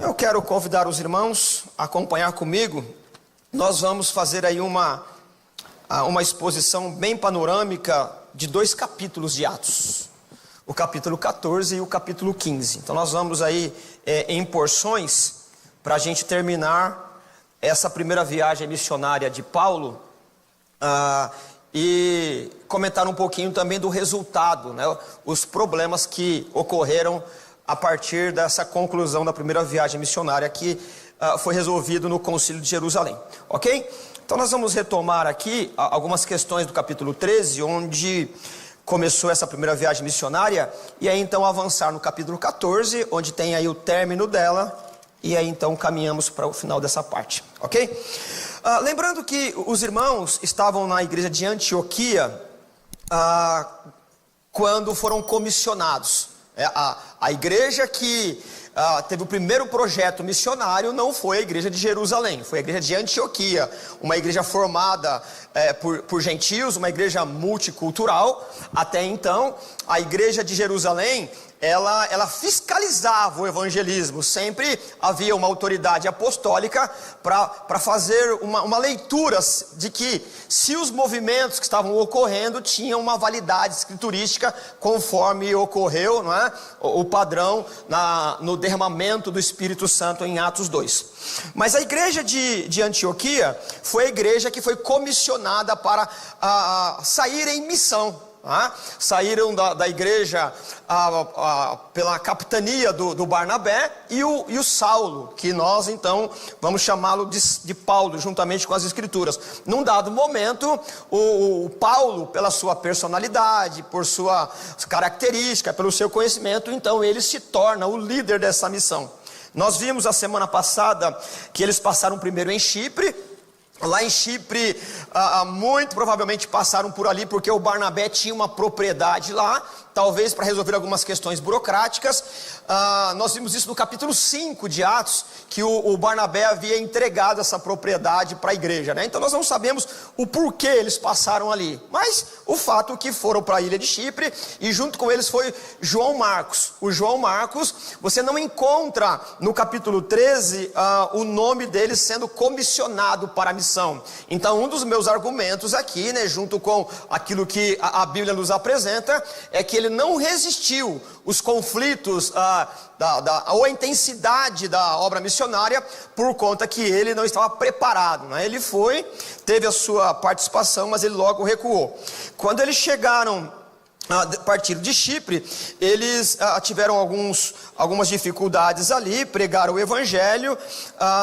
Eu quero convidar os irmãos a acompanhar comigo. Nós vamos fazer aí uma exposição bem panorâmica de 2 capítulos de Atos. O capítulo 14 e o capítulo 15. Então nós vamos aí em porções para a gente terminar essa primeira viagem missionária de Paulo e comentar um pouquinho também do resultado, né? Os problemas que ocorreram a partir dessa conclusão da primeira viagem missionária que foi resolvido no Concílio de Jerusalém, ok? Então nós vamos retomar aqui algumas questões do capítulo 13, onde começou essa primeira viagem missionária, e aí então avançar no capítulo 14, onde tem aí o término dela, e aí então caminhamos para o final dessa parte, ok? Lembrando que os irmãos estavam na igreja de Antioquia quando foram comissionados. A igreja que teve o primeiro projeto missionário não foi a igreja de Jerusalém, foi a igreja de Antioquia, uma igreja formada por gentios, uma igreja multicultural. Até então, a igreja de Jerusalém, ela fiscalizava o evangelismo. Sempre havia uma autoridade apostólica para fazer uma leitura de que se os movimentos que estavam ocorrendo tinham uma validade escriturística conforme ocorreu, não é? O padrão no derramamento do Espírito Santo em Atos 2. Mas a igreja de Antioquia foi a igreja que foi comissionada para sair em missão. Saíram da igreja pela capitania do Barnabé e o Saulo, que nós então vamos chamá-lo de Paulo, juntamente com as escrituras. Num dado momento, o Paulo, pela sua personalidade, por sua característica, pelo seu conhecimento, então ele se torna o líder dessa missão. Nós vimos a semana passada que eles passaram primeiro em Chipre. Lá em Chipre, muito provavelmente passaram por ali porque o Barnabé tinha uma propriedade lá, talvez para resolver algumas questões burocráticas. Nós vimos isso no capítulo 5 de Atos, que o Barnabé havia entregado essa propriedade para a igreja, né? Então nós não sabemos o porquê eles passaram ali, mas o fato é que foram para a ilha de Chipre, e junto com eles foi João Marcos. O João Marcos, você não encontra no capítulo 13 o nome dele sendo comissionado para a missão. Então um dos meus argumentos aqui, né, junto com aquilo que a Bíblia nos apresenta, é que ele não resistiu os conflitos ou a intensidade da obra missionária por conta que ele não estava preparado, né? Ele teve a sua participação, mas ele logo recuou. Quando eles chegaram a partir de Chipre, eles tiveram algumas dificuldades ali, pregaram o evangelho,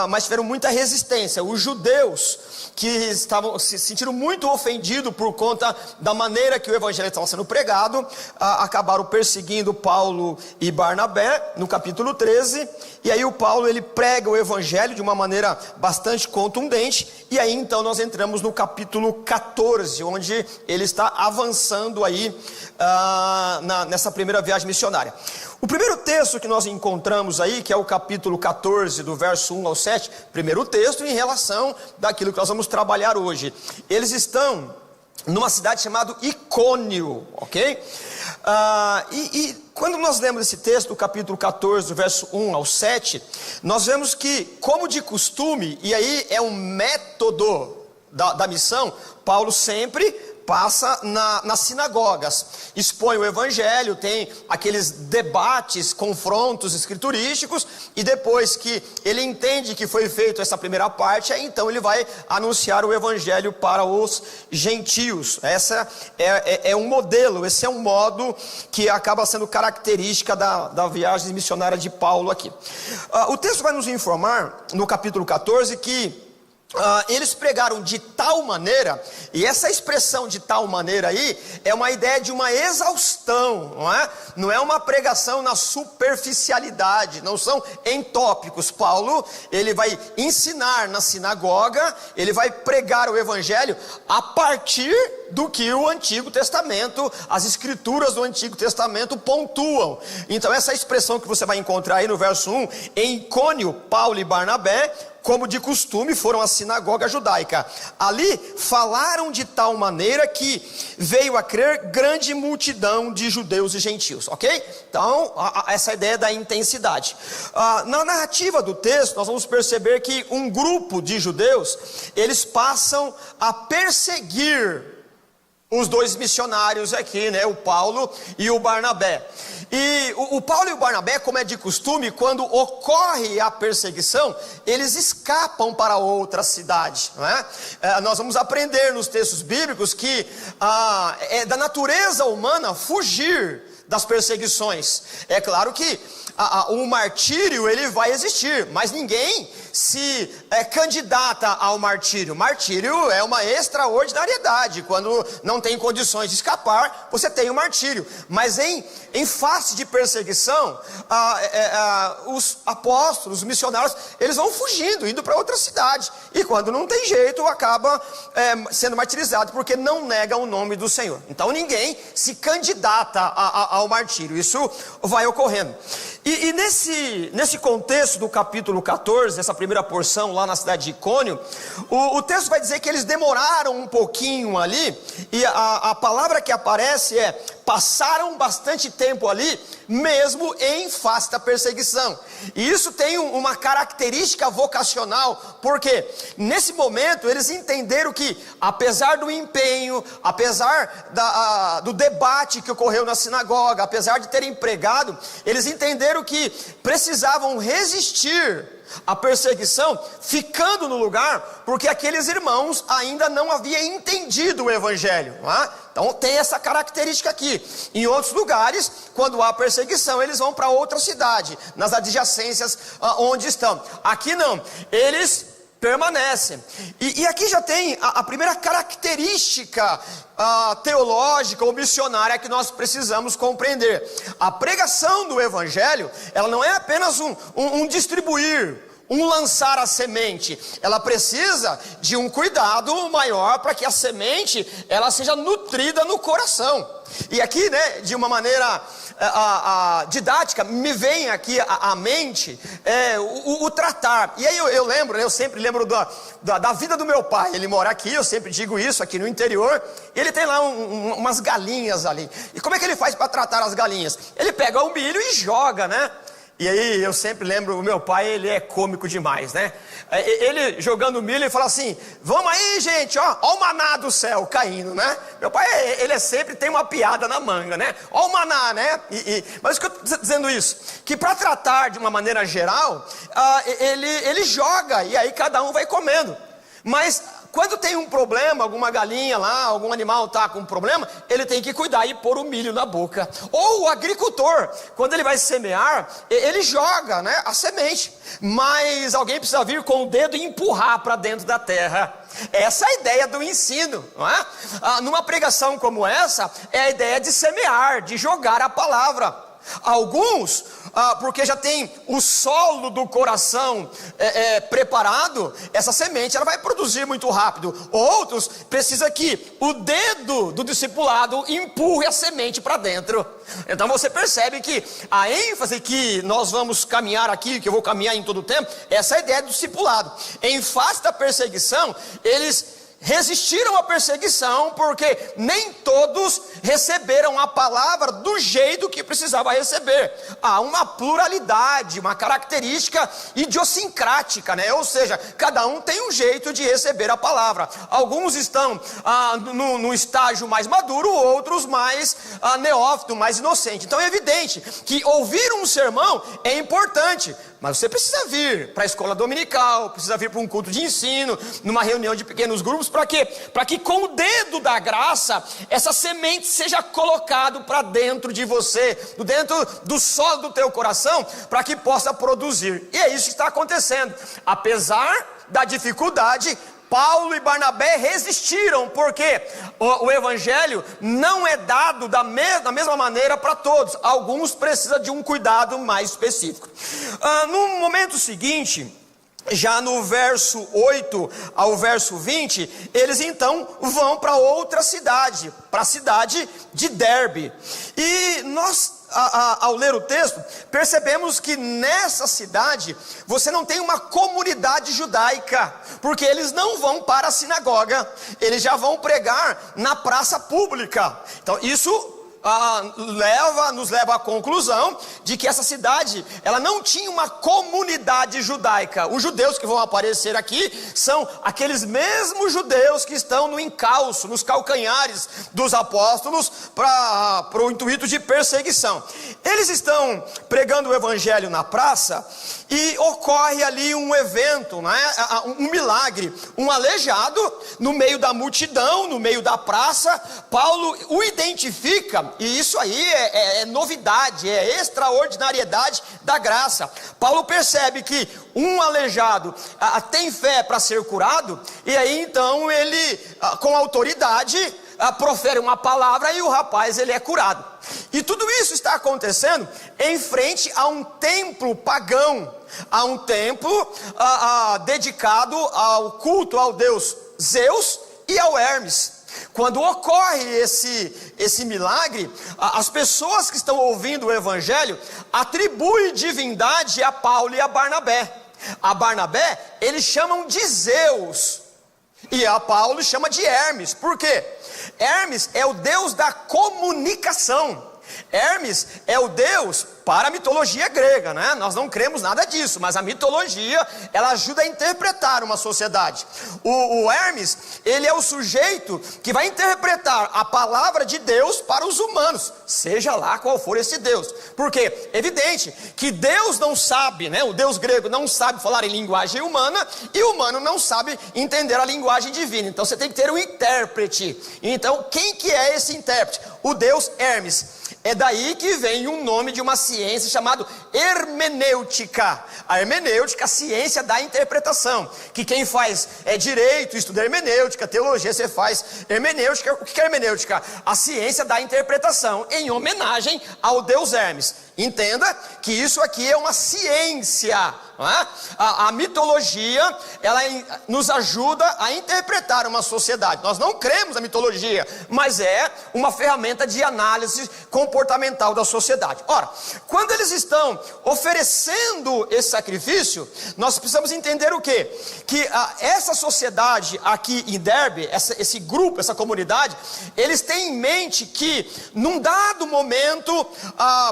mas tiveram muita resistência. Os judeus que se sentiram muito ofendidos por conta da maneira que o evangelho estava sendo pregado, acabaram perseguindo Paulo e Barnabé no capítulo 13, e aí o Paulo ele prega o evangelho de uma maneira bastante contundente, e aí então nós entramos no capítulo 14, onde ele está avançando aí nessa primeira viagem missionária. O primeiro texto que nós encontramos aí, que é o capítulo 14, do verso 1 ao 7, primeiro texto em relação daquilo que nós vamos trabalhar hoje. Eles estão numa cidade chamada Icônio, ok? E quando nós lemos esse texto, do capítulo 14, do verso 1 ao 7, nós vemos que, como de costume, e aí é um método da missão, Paulo sempre passa nas sinagogas, expõe o evangelho, tem aqueles debates, confrontos escriturísticos, e depois que ele entende que foi feita essa primeira parte, aí então ele vai anunciar o evangelho para os gentios. Essa é um modelo, esse é um modo que acaba sendo característica da viagem missionária de Paulo aqui. O texto vai nos informar, no capítulo 14, que eles pregaram de tal maneira, e essa expressão de tal maneira aí é uma ideia de uma exaustão, não é uma pregação na superficialidade, não são em tópicos. Paulo, ele vai ensinar na sinagoga, ele vai pregar o evangelho a partir do que o Antigo Testamento, as escrituras do Antigo Testamento pontuam. Então essa expressão que você vai encontrar aí no verso 1, em Icônio, Paulo e Barnabé como de costume, foram à sinagoga judaica. Ali falaram de tal maneira que veio a crer grande multidão de judeus e gentios, ok? Então, essa ideia da intensidade. Na narrativa do texto, nós vamos perceber que um grupo de judeus, eles passam a perseguir os dois missionários aqui, né, o Paulo e o Barnabé. E o Paulo e o Barnabé, como é de costume, quando ocorre a perseguição, eles escapam para outra cidade, não é? Nós vamos aprender nos textos bíblicos que é da natureza humana fugir das perseguições. É claro que o martírio ele vai existir, mas ninguém se candidata ao martírio. Martírio é uma extraordinariedade. Quando não tem condições de escapar, você tem o martírio. Mas em face de perseguição, os apóstolos, os missionários, eles vão fugindo, indo para outra cidade. E quando não tem jeito, acaba sendo martirizado, porque não nega o nome do Senhor. Então ninguém se candidata ao martírio. Isso vai ocorrendo. E nesse contexto do capítulo 14, essa primeira porção lá na cidade de Icônio, o texto vai dizer que eles demoraram um pouquinho ali, e a palavra que aparece é: passaram bastante tempo ali, mesmo em face da perseguição. E isso tem uma característica vocacional, porque nesse momento eles entenderam que, apesar do empenho, apesar do debate que ocorreu na sinagoga, apesar de terem pregado, eles entenderam que precisavam resistir à perseguição, ficando no lugar, porque aqueles irmãos ainda não haviam entendido o evangelho, não é? Então tem essa característica aqui. Em outros lugares, quando há perseguição, eles vão para outra cidade, nas adjacências onde estão. Aqui não, eles permanecem. E aqui já tem a primeira característica teológica ou missionária que nós precisamos compreender. A pregação do evangelho, ela não é apenas um distribuir, um lançar a semente. Ela precisa de um cuidado maior para que a semente ela seja nutrida no coração. E aqui, né, de uma maneira didática, me vem aqui à mente o tratar. E aí eu sempre lembro da vida do meu pai. Ele mora aqui, eu sempre digo isso, aqui no interior. Ele tem lá umas galinhas ali. E como é que ele faz para tratar as galinhas? Ele pega o milho e joga, né? E aí eu sempre lembro, o meu pai, ele é cômico demais, né? Ele jogando milho, ele fala assim: vamos aí, gente, ó o maná do céu caindo, né? Meu pai, ele sempre tem uma piada na manga, né? Ó o maná, né? Mas o que eu estou dizendo isso? Que para tratar de uma maneira geral, ele joga e aí cada um vai comendo. Mas quando tem um problema, alguma galinha lá, algum animal está com um problema, ele tem que cuidar e pôr o milho na boca. Ou o agricultor, quando ele vai semear, ele joga, né, a semente, mas alguém precisa vir com o dedo e empurrar para dentro da terra. Essa é a ideia do ensino, não é? Numa pregação como essa, é a ideia de semear, de jogar a palavra. Alguns, porque já tem o solo do coração preparado, essa semente ela vai produzir muito rápido. Outros, precisa que o dedo do discipulado empurre a semente para dentro. Então você percebe que a ênfase que nós vamos caminhar aqui, que eu vou caminhar em todo o tempo, essa é a ideia do discipulado. Em face da perseguição, eles resistiram à perseguição, porque nem todos receberam a palavra do jeito que precisava receber. Há uma pluralidade, uma característica idiosincrática, né? Ou seja, cada um tem um jeito de receber a palavra. Alguns estão no estágio mais maduro, outros mais neófito, mais inocente. Então é evidente que ouvir um sermão é importante, mas você precisa vir para a escola dominical, precisa vir para um culto de ensino, numa reunião de pequenos grupos. Para quê? Para que com o dedo da graça, essa semente seja colocado para dentro de você, dentro do solo do teu coração, para que possa produzir. E é isso que está acontecendo. Apesar da dificuldade, Paulo e Barnabé resistiram, porque o evangelho não é dado da mesma maneira para todos. Alguns precisam de um cuidado mais específico. No momento seguinte, já no verso 8 ao verso 20, eles então vão para outra cidade, para a cidade de Derbe. E nós, ao ler o texto, percebemos que nessa cidade você não tem uma comunidade judaica, porque eles não vão para a sinagoga, eles já vão pregar na praça pública. Então isso nos leva à conclusão de que essa cidade, ela não tinha uma comunidade judaica. Os judeus que vão aparecer aqui são aqueles mesmos judeus que estão no encalço, nos calcanhares dos apóstolos, para o intuito de perseguição. Eles estão pregando o evangelho na praça e ocorre ali um evento, né? Um milagre. Um aleijado no meio da multidão, no meio da praça. Paulo o identifica, e isso aí é novidade, é extraordinariedade da graça. Paulo percebe que um aleijado tem fé para ser curado, e aí então ele, com autoridade, profere uma palavra e o rapaz ele é curado. E tudo isso está acontecendo em frente a um templo pagão, a um templo dedicado ao culto ao deus Zeus e ao Hermes. Quando ocorre esse milagre, as pessoas que estão ouvindo o evangelho atribuem divindade a Paulo e a Barnabé. A Barnabé eles chamam de Zeus, e a Paulo chama de Hermes. Por quê? Hermes é o deus da comunicação. Hermes é o deus para a mitologia grega, né? Nós não cremos nada disso, mas a mitologia, ela ajuda a interpretar uma sociedade. O Hermes, ele é o sujeito que vai interpretar a palavra de Deus para os humanos, seja lá qual for esse Deus. Porque é evidente que Deus não sabe, né? O Deus grego não sabe falar em linguagem humana, e o humano não sabe entender a linguagem divina. Então você tem que ter um intérprete. Então quem que é esse intérprete? O deus Hermes. É daí que vem um nome de uma ciência chamada hermenêutica. A hermenêutica, a ciência da interpretação. Que quem faz direito, estuda hermenêutica, teologia, você faz hermenêutica. O que é hermenêutica? A ciência da interpretação, em homenagem ao deus Hermes. Entenda que isso aqui é uma ciência, não é? A mitologia, ela nos ajuda a interpretar uma sociedade. Nós não cremos na mitologia, mas é uma ferramenta de análise comportamental da sociedade. Ora, quando eles estão oferecendo esse sacrifício, nós precisamos entender o quê? Que essa sociedade aqui em Derbe, esse grupo, essa comunidade, eles têm em mente que num dado momento,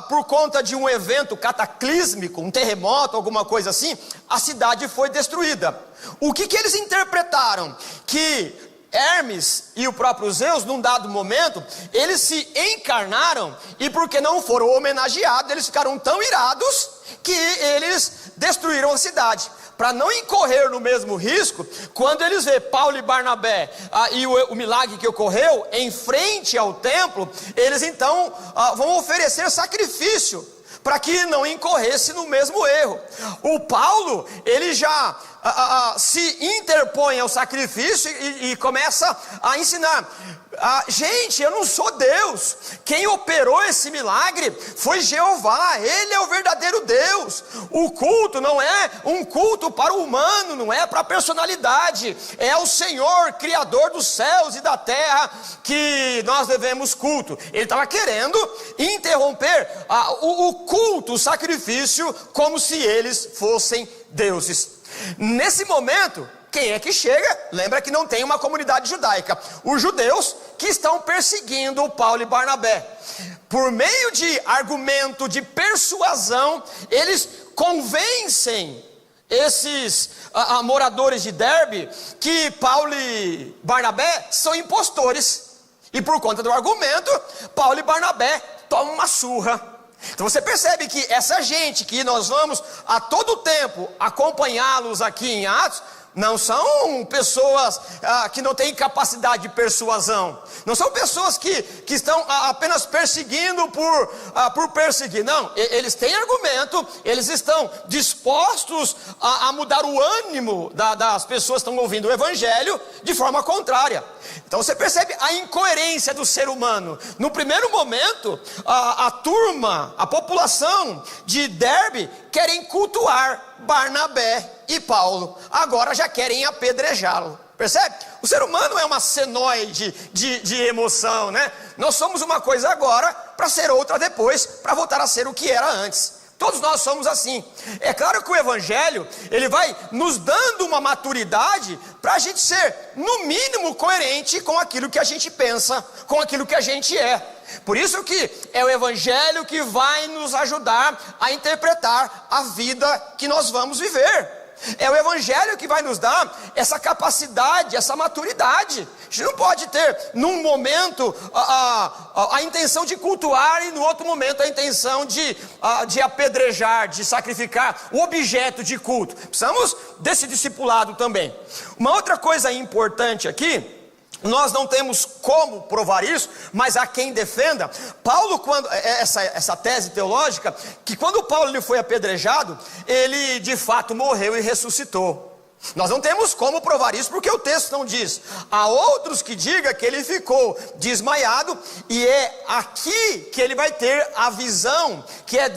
por conta de um evento cataclísmico, um terremoto, alguma coisa assim, a cidade foi destruída. O que eles interpretaram? Que Hermes e o próprio Zeus, num dado momento, eles se encarnaram, e porque não foram homenageados, eles ficaram tão irados que eles destruíram a cidade. Para não incorrer no mesmo risco, quando eles vê Paulo e Barnabé e o milagre que ocorreu em frente ao templo, eles então vão oferecer sacrifício para que não incorresse no mesmo erro. O Paulo, ele já se interpõe ao sacrifício e começa a ensinar. Gente, eu não sou Deus. Quem operou esse milagre foi Jeová. Ele é o verdadeiro Deus. O culto não é um culto para o humano, não é para a personalidade. É ao Senhor, Criador dos céus e da terra, que nós devemos culto. Ele estava querendo interromper o culto, o sacrifício, como se eles fossem deuses. Nesse momento, quem é que chega? Lembra que não tem uma comunidade judaica. Os judeus que estão perseguindo o Paulo e Barnabé. Por meio de argumento de persuasão, eles convencem esses moradores de Derbe que Paulo e Barnabé são impostores. E por conta do argumento, Paulo e Barnabé tomam uma surra. Então você percebe que essa gente que nós vamos a todo tempo acompanhá-los aqui em Atos, não são pessoas que não têm capacidade de persuasão. Não são pessoas que estão apenas perseguindo por perseguir. Não, eles têm argumento, eles estão dispostos a mudar o ânimo das pessoas que estão ouvindo o evangelho de forma contrária. Então você percebe a incoerência do ser humano. No primeiro momento, a turma, a população de Derbe querem cultuar Barnabé e Paulo, agora já querem apedrejá-lo. Percebe? O ser humano é uma senoide de emoção, né? Nós somos uma coisa agora para ser outra depois, para voltar a ser o que era antes. Todos nós somos assim. É claro que o Evangelho, ele vai nos dando uma maturidade para a gente ser, no mínimo, coerente com aquilo que a gente pensa, com aquilo que a gente é. Por isso que é o Evangelho que vai nos ajudar a interpretar a vida que nós vamos viver. É o Evangelho que vai nos dar essa capacidade, essa maturidade. A gente não pode ter, num momento, a intenção de cultuar e no outro momento a intenção de apedrejar, de sacrificar o objeto de culto. Precisamos desse discipulado também. Uma outra coisa importante aqui, nós não temos como provar isso, mas há quem defenda. Paulo, quando essa tese teológica, que quando Paulo ele foi apedrejado, ele de fato morreu e ressuscitou. Nós não temos como provar isso, porque o texto não diz. Há outros que digam que ele ficou desmaiado, e é aqui que ele vai ter a visão, que é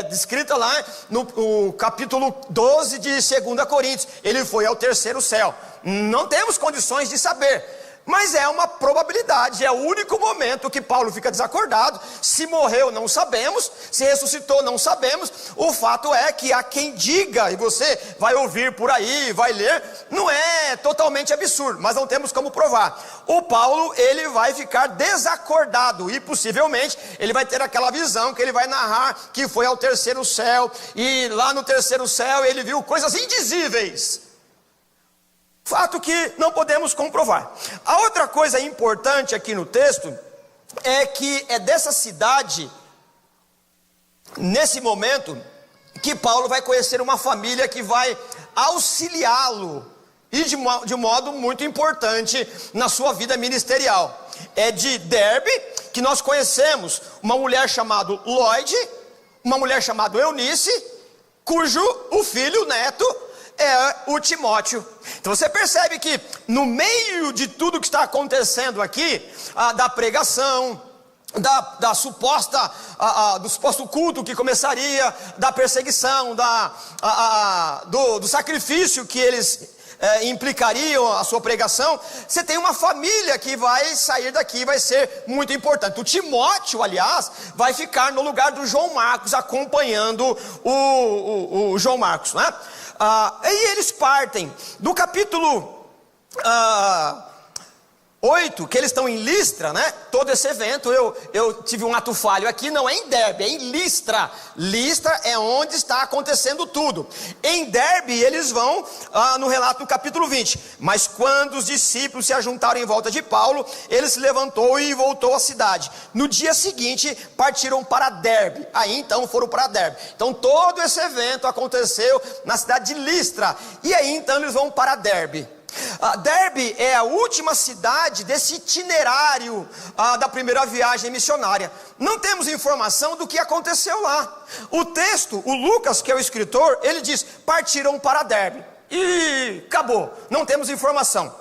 descrita lá no capítulo 12 de 2 Coríntios. Ele foi ao terceiro céu. Não temos condições de saber, mas é uma probabilidade, é o único momento que Paulo fica desacordado. Se morreu não sabemos, se ressuscitou não sabemos. O fato é que há quem diga, e você vai ouvir por aí, vai ler, não é totalmente absurdo, mas não temos como provar. O Paulo, ele vai ficar desacordado, e possivelmente ele vai ter aquela visão que ele vai narrar que foi ao terceiro céu, e lá no terceiro céu ele viu coisas indizíveis. Fato que não podemos comprovar. A outra coisa importante aqui no texto é que é dessa cidade, nesse momento, que Paulo vai conhecer uma família que vai auxiliá-lo, e de um modo muito importante na sua vida ministerial. É de Derbe que nós conhecemos uma mulher chamada Lloyd, uma mulher chamada Eunice, cujo o filho, o neto, é o Timóteo. Então você percebe que no meio de tudo que está acontecendo aqui, da pregação, do suposto culto que começaria, da perseguição, do sacrifício que eles implicariam a sua pregação, você tem uma família que vai sair daqui, vai ser muito importante. O Timóteo, aliás, vai ficar no lugar do João Marcos, acompanhando o João Marcos, né? E eles partem do capítulo 8, que eles estão em Listra, né? Todo esse evento, eu tive um ato falho aqui, não é em Derbe, é em Listra. Listra é onde está acontecendo tudo. Em Derbe eles vão no relato do capítulo 20. Mas quando os discípulos se ajuntaram em volta de Paulo, ele se levantou e voltou à cidade. No dia seguinte partiram para Derbe. Aí então foram para Derbe. Então todo esse evento aconteceu na cidade de Listra. E aí então eles vão para Derbe. Derbe é a última cidade desse itinerário da primeira viagem missionária. Não temos informação do que aconteceu lá. O texto, o Lucas, que é o escritor, ele diz: partiram para Derbe. E acabou, não temos informação.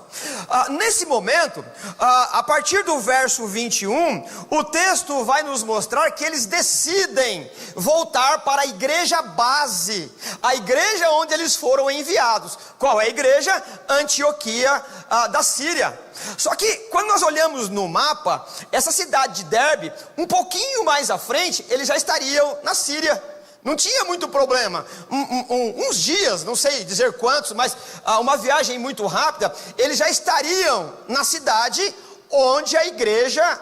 Nesse momento, a partir do verso 21, o texto vai nos mostrar que eles decidem voltar para a igreja base, a igreja onde eles foram enviados. Qual é a igreja? Antioquia da Síria. Só que quando nós olhamos no mapa, essa cidade de Derbe, um pouquinho mais à frente, eles já estariam na Síria. Não tinha muito problema, uns dias, não sei dizer quantos, mas uma viagem muito rápida, eles já estariam na cidade onde a igreja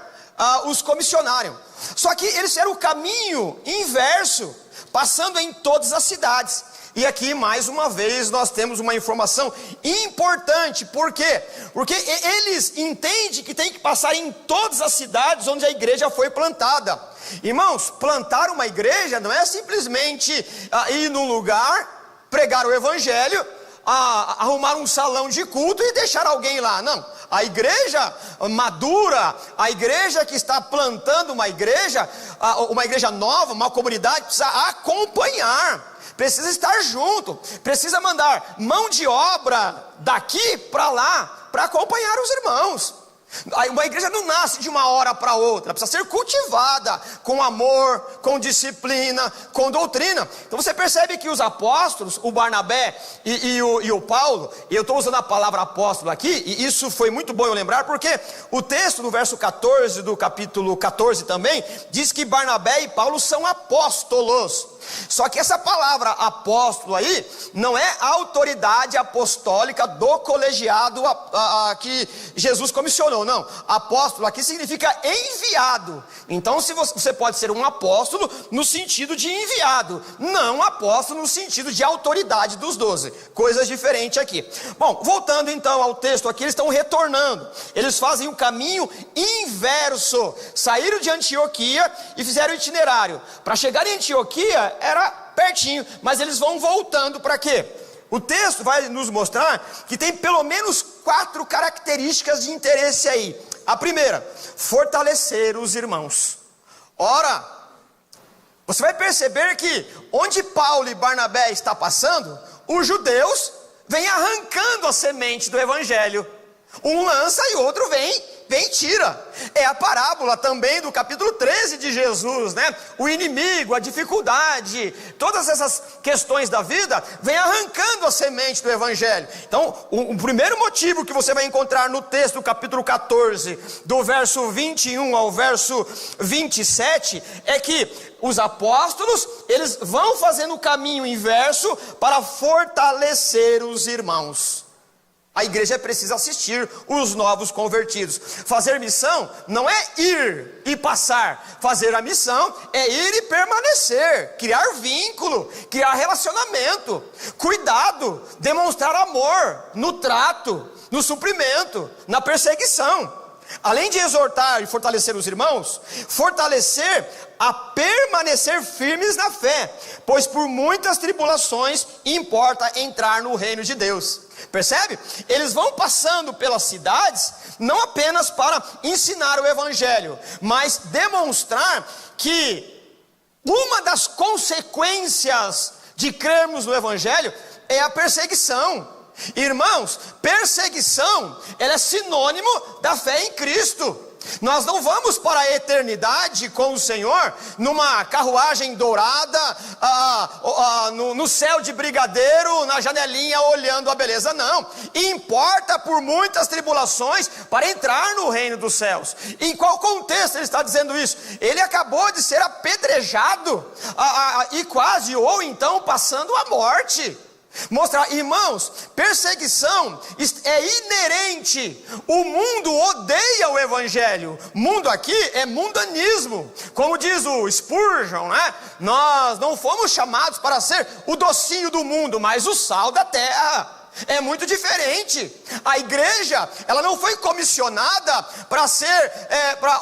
os comissionaram. Só que eles fizeram o caminho inverso, passando em todas as cidades. E aqui, mais uma vez, nós temos uma informação importante. Por quê? Porque eles entendem que tem que passar em todas as cidades onde a igreja foi plantada. Irmãos, plantar uma igreja não é simplesmente ir num lugar, pregar o evangelho, arrumar um salão de culto e deixar alguém lá. Não, a igreja madura, a igreja que está plantando uma igreja nova, uma comunidade, precisa acompanhar. Precisa estar junto, precisa mandar mão de obra daqui para lá, para acompanhar os irmãos. Uma igreja não nasce de uma hora para outra, precisa ser cultivada com amor, com disciplina, com doutrina. Então você percebe que os apóstolos, o Barnabé e o Paulo, e eu estou usando a palavra apóstolo aqui, e isso foi muito bom eu lembrar, porque o texto no verso 14 do capítulo 14 também, diz que Barnabé e Paulo são apóstolos. Só que essa palavra apóstolo aí, não é a autoridade apostólica do colegiado que Jesus comissionou, não. Apóstolo aqui significa enviado. Então você pode ser um apóstolo no sentido de enviado, não apóstolo no sentido de autoridade dos 12, coisas diferentes aqui. Bom, voltando então ao texto aqui, eles estão retornando, eles fazem o caminho inverso, saíram de Antioquia e fizeram o itinerário, para chegar em Antioquia era pertinho, mas eles vão voltando para quê? O texto vai nos mostrar que tem pelo menos 4 características de interesse aí. A primeira, fortalecer os irmãos. Ora, você vai perceber que onde Paulo e Barnabé estão passando, os judeus vêm arrancando a semente do evangelho. Um lança e o outro vem e tira. É a parábola também do capítulo 13 de Jesus, né? O inimigo, a dificuldade, todas essas questões da vida, vem arrancando a semente do evangelho. Então, o primeiro motivo que você vai encontrar no texto do capítulo 14, do verso 21 ao verso 27, é que os apóstolos, eles vão fazendo o caminho inverso para fortalecer os irmãos. A igreja precisa assistir os novos convertidos. Fazer missão não é ir e passar. Fazer a missão é ir e permanecer, criar vínculo, criar relacionamento, cuidado, demonstrar amor no trato, no suprimento, na perseguição. Além de exortar e fortalecer os irmãos, fortalecer a permanecer firmes na fé, pois por muitas tribulações importa entrar no reino de Deus. Percebe? Eles vão passando pelas cidades, não apenas para ensinar o evangelho, mas demonstrar que uma das consequências de crermos no evangelho é a perseguição. Irmãos, perseguição, ela é sinônimo da fé em Cristo. Nós não vamos para a eternidade com o Senhor numa carruagem dourada, no céu de brigadeiro, na janelinha olhando a beleza, não. Importa por muitas tribulações para entrar no reino dos céus. Em qual contexto ele está dizendo isso? Ele acabou de ser apedrejado e quase, ou então passando a morte. Mostrar, irmãos, perseguição é inerente. O mundo odeia o evangelho. Mundo aqui é mundanismo. Como diz o Spurgeon, né? Nós não fomos chamados para ser o docinho do mundo, mas o sal da terra. É muito diferente. A igreja, ela não foi comissionada para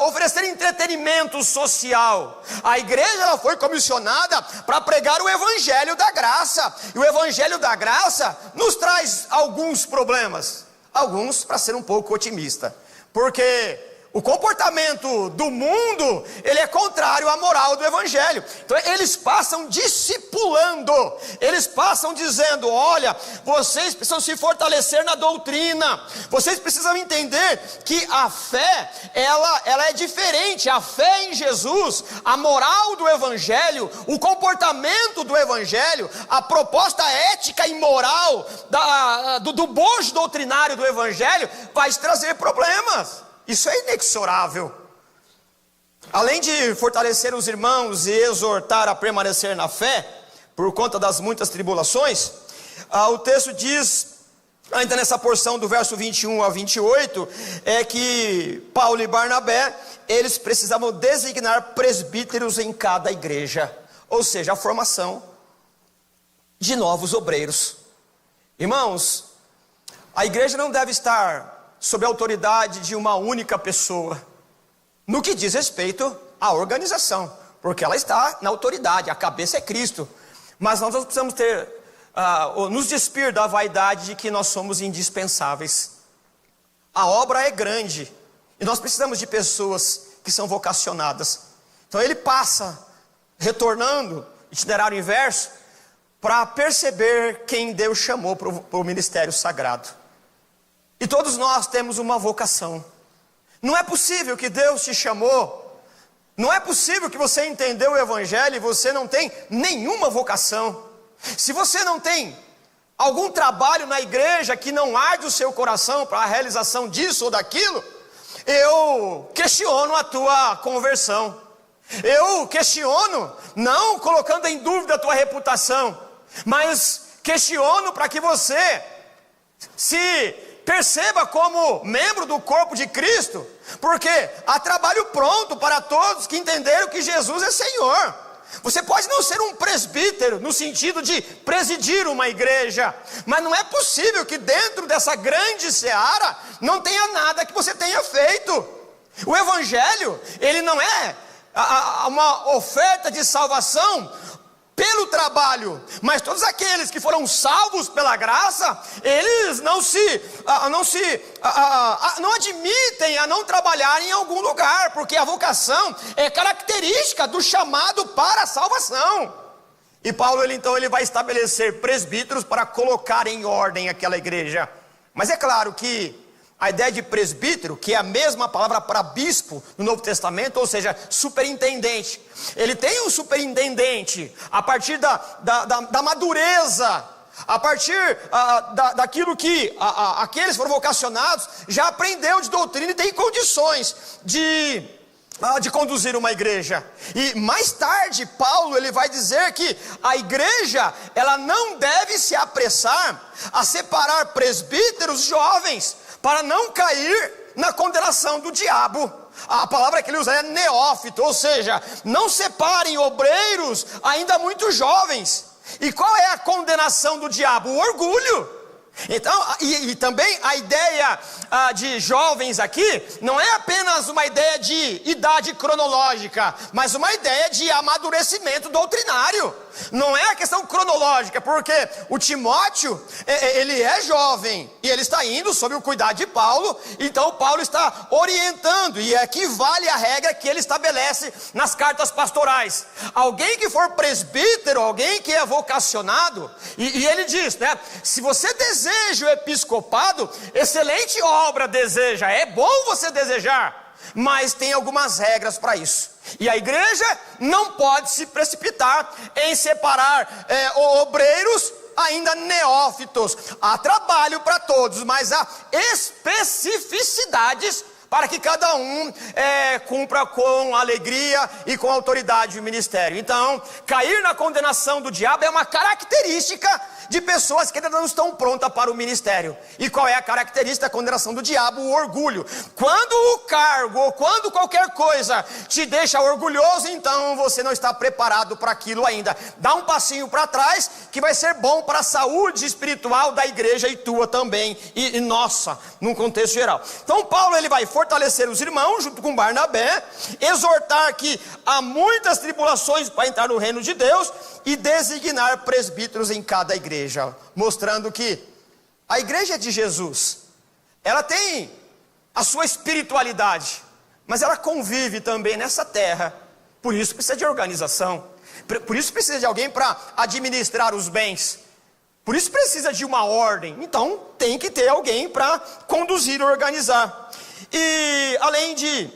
oferecer entretenimento social. A igreja, ela foi comissionada para pregar o evangelho da graça. E o evangelho da graça nos traz alguns problemas. Alguns, para ser um pouco otimista. Porque o comportamento do mundo, ele é contrário à moral do evangelho. Então eles passam discipulando, eles passam dizendo, olha, vocês precisam se fortalecer na doutrina, vocês precisam entender que a fé, ela é diferente. A fé em Jesus, a moral do evangelho, o comportamento do evangelho, a proposta ética e moral do bojo doutrinário do evangelho, vai te trazer problemas. Isso é inexorável. Além de fortalecer os irmãos e exortar a permanecer na fé, por conta das muitas tribulações, o texto diz, ainda nessa porção do verso 21 a 28, é que Paulo e Barnabé, eles precisavam designar presbíteros em cada igreja, ou seja, a formação de novos obreiros. Irmãos, a igreja não deve estar sob a autoridade de uma única pessoa, no que diz respeito à organização, porque ela está na autoridade, a cabeça é Cristo. Mas nós precisamos nos despir da vaidade de que nós somos indispensáveis. A obra é grande, e nós precisamos de pessoas que são vocacionadas. Então ele passa, retornando, itinerário inverso, para perceber quem Deus chamou para o ministério sagrado. E todos nós temos uma vocação. Não é possível que Deus te chamou, não é possível que você entendeu o Evangelho e você não tem nenhuma vocação. Se você não tem algum trabalho na igreja que não arde o seu coração para a realização disso ou daquilo, eu questiono a tua conversão. Eu questiono, não colocando em dúvida a tua reputação, mas questiono para que você se perceba como membro do corpo de Cristo, porque há trabalho pronto para todos que entenderam que Jesus é Senhor. Você pode não ser um presbítero no sentido de presidir uma igreja, mas não é possível que dentro dessa grande seara não tenha nada que você tenha feito. O Evangelho, ele não é uma oferta de salvação pelo trabalho, mas todos aqueles que foram salvos pela graça, eles não admitem a não trabalhar em algum lugar, porque a vocação é característica do chamado para a salvação. E Paulo ele vai estabelecer presbíteros para colocar em ordem aquela igreja. Mas é claro que a ideia de presbítero, que é a mesma palavra para bispo no Novo Testamento, ou seja, superintendente. Ele tem um superintendente a partir da madureza, a partir daquilo que aqueles foram vocacionados, já aprendeu de doutrina e tem condições de conduzir uma igreja. E mais tarde Paulo ele vai dizer que a igreja ela não deve se apressar a separar presbíteros jovens, para não cair na condenação do diabo. A palavra que ele usa é neófito, ou seja, não separem obreiros ainda muito jovens. E qual é a condenação do diabo? O orgulho. Então, e também a ideia de jovens aqui não é apenas uma ideia de idade cronológica, mas uma ideia de amadurecimento doutrinário. Não é a questão cronológica, porque o Timóteo, ele é jovem e ele está indo sob o cuidado de Paulo, então Paulo está orientando, e aqui vale a regra que ele estabelece nas cartas pastorais. Alguém que for presbítero, alguém que é vocacionado, e ele diz, né, se você deseja o episcopado, excelente obra deseja, é bom você desejar, mas tem algumas regras para isso. E a igreja não pode se precipitar em separar obreiros ainda neófitos. Há trabalho para todos, mas há especificidades para que cada um cumpra com alegria e com autoridade o ministério. Então, cair na condenação do diabo é uma característica de pessoas que ainda não estão prontas para o ministério. E qual é a característica da condenação do diabo? O orgulho. Quando o cargo ou quando qualquer coisa te deixa orgulhoso, então você não está preparado para aquilo ainda. Dá um passinho para trás que vai ser bom para a saúde espiritual da igreja e tua também, e nossa, num contexto geral. Então Paulo ele vai fortalecer os irmãos junto com Barnabé, exortar que há muitas tribulações para entrar no reino de Deus e designar presbíteros em cada igreja, mostrando que a igreja de Jesus, ela tem a sua espiritualidade, mas ela convive também nessa terra, por isso precisa de organização, por isso precisa de alguém para administrar os bens, por isso precisa de uma ordem, então tem que ter alguém para conduzir e organizar, e além de